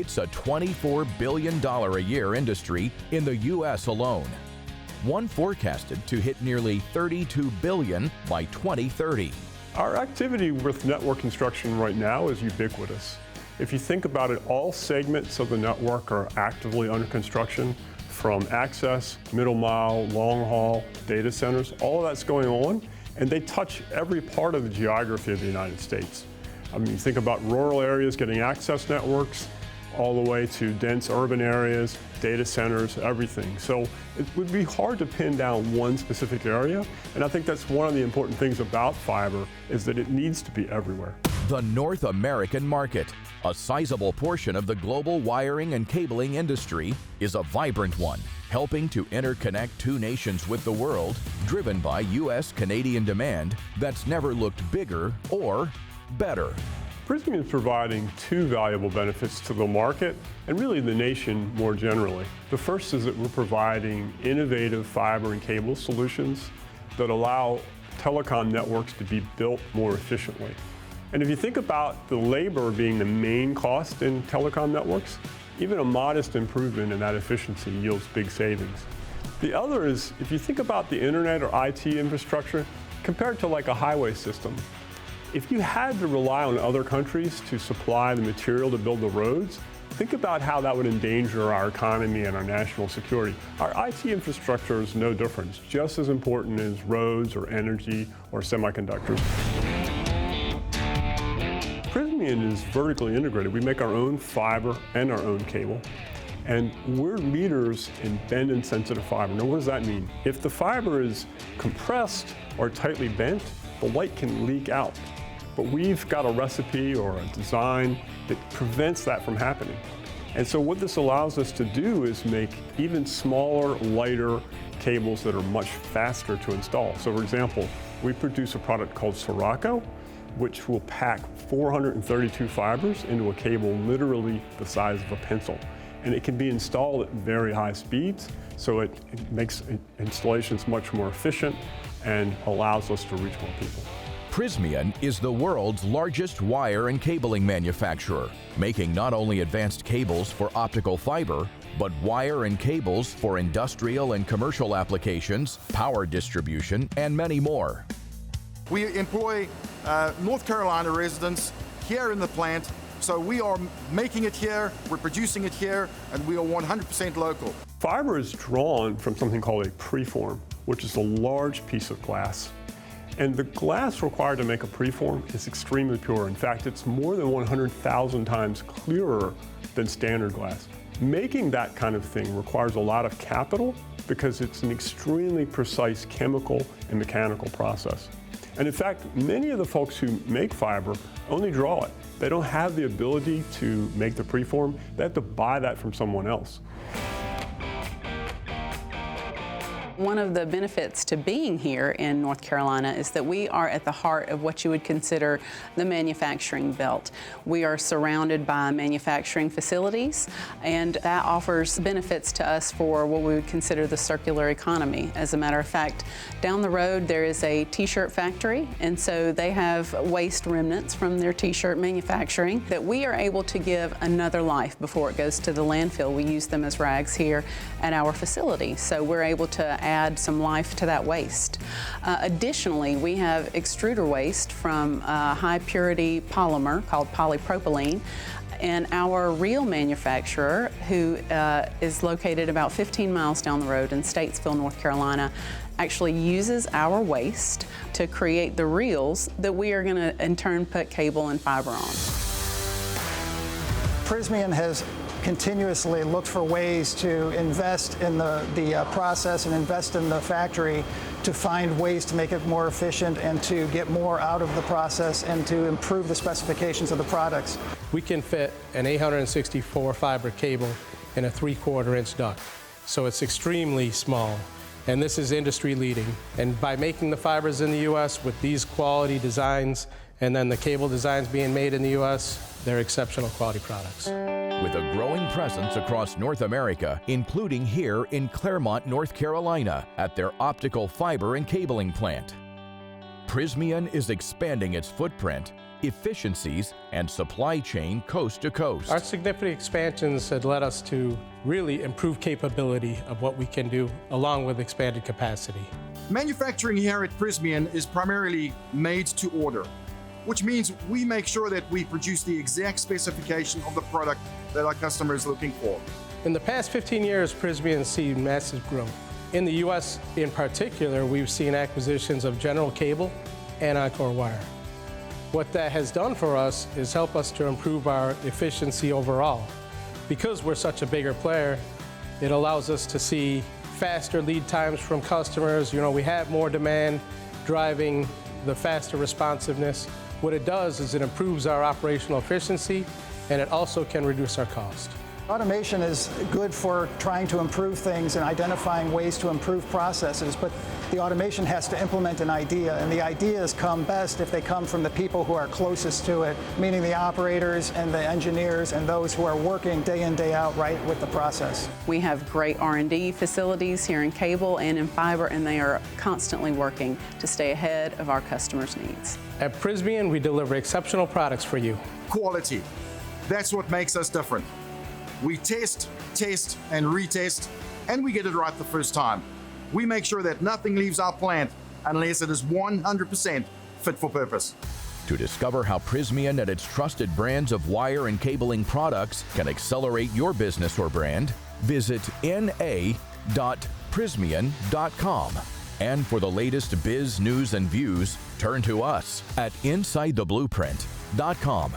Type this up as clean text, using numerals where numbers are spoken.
It's a $24 billion a year industry in the U.S. alone. One forecasted to hit nearly $32 billion by 2030. Our activity with network construction right now is ubiquitous. If you think about it, all segments of the network are actively under construction, from access, middle mile, long haul, data centers, all of that's going on, and they touch every part of the geography of the United States. I mean, you think about rural areas getting access networks, all the way to dense urban areas, data centers, everything. So it would be hard to pin down one specific area, and I think that's one of the important things about fiber, is that it needs to be everywhere. The North American market, a sizable portion of the global wiring and cabling industry, is a vibrant one, helping to interconnect two nations with the world, driven by U.S.-Canadian demand that's never looked bigger or better. Prysmian is providing two valuable benefits to the market and really the nation more generally. The first is that we're providing innovative fiber and cable solutions that allow telecom networks to be built more efficiently. And if you think about the labor being the main cost in telecom networks, even a modest improvement in that efficiency yields big savings. The other is, if you think about the internet or IT infrastructure compared to like a highway system, if you had to rely on other countries to supply the material to build the roads, think about how that would endanger our economy and our national security. Our IT infrastructure is no different. It's just as important as roads or energy or semiconductors. Prysmian is vertically integrated. We make our own fiber and our own cable. And we're leaders in bend and sensitive fiber. Now, what does that mean? If the fiber is compressed or tightly bent, the light can leak out. But we've got a recipe or a design that prevents that from happening. And so what this allows us to do is make even smaller, lighter cables that are much faster to install. So for example, we produce a product called Sirocco, which will pack 432 fibers into a cable literally the size of a pencil. And it can be installed at very high speeds, so it makes installations much more efficient and allows us to reach more people. Prysmian is the world's largest wire and cabling manufacturer, making not only advanced cables for optical fiber, but wire and cables for industrial and commercial applications, power distribution, and many more. We employ North Carolina residents here in the plant, so we are making it here, we're producing it here, and we are 100% local. Fiber is drawn from something called a preform, which is a large piece of glass. And the glass required to make a preform is extremely pure. In fact, it's more than 100,000 times clearer than standard glass. Making that kind of thing requires a lot of capital because it's an extremely precise chemical and mechanical process. And in fact, many of the folks who make fiber only draw it. They don't have the ability to make the preform. They have to buy that from someone else. One of the benefits to being here in North Carolina is that we are at the heart of what you would consider the manufacturing belt. We are surrounded by manufacturing facilities, and that offers benefits to us for what we would consider the circular economy. As a matter of fact, down the road there is a t-shirt factory, and so they have waste remnants from their t-shirt manufacturing that we are able to give another life before it goes to the landfill. We use them as rags here at our facility, so we're able to add some life to that waste. Additionally, we have extruder waste from high purity polymer called polypropylene, and our reel manufacturer, who is located about 15 miles down the road in Statesville, North Carolina, actually uses our waste to create the reels that we are going to in turn put cable and fiber on. Prysmian has continuously looked for ways to invest in the process and invest in the factory to find ways to make it more efficient and to get more out of the process and to improve the specifications of the products. We can fit an 864 fiber cable in a 3/4 inch duct, so it's extremely small. And this is industry leading. And by making the fibers in the U.S. with these quality designs and then the cable designs being made in the U.S., they're exceptional quality products. With a growing presence across North America, including here in Claremont, North Carolina, at their optical fiber and cabling plant. Prysmian is expanding its footprint efficiencies, and supply chain coast to coast. Our significant expansions had led us to really improve capability of what we can do, along with expanded capacity. Manufacturing here at Prysmian is primarily made to order, which means we make sure that we produce the exact specification of the product that our customer is looking for. In the past 15 years, Prysmian has seen massive growth. In the U.S. in particular, we've seen acquisitions of General Cable and Encore Wire. What that has done for us is help us to improve our efficiency overall. Because we're such a bigger player, it allows us to see faster lead times from customers. You know, we have more demand driving the faster responsiveness. What it does is it improves our operational efficiency, and it also can reduce our cost. Automation is good for trying to improve things and identifying ways to improve processes, but the automation has to implement an idea, and the ideas come best if they come from the people who are closest to it, meaning the operators and the engineers and those who are working day in, day out right with the process. We have great R&D facilities here in cable and in fiber, and they are constantly working to stay ahead of our customers' needs. At Prysmian, we deliver exceptional products for you. Quality. That's what makes us different. We test, and retest, and we get it right the first time. We make sure that nothing leaves our plant unless it is 100% fit for purpose. To discover how Prysmian and its trusted brands of wire and cabling products can accelerate your business or brand, visit na.prysmian.com. And for the latest biz news and views, turn to us at InsideTheBlueprint.com.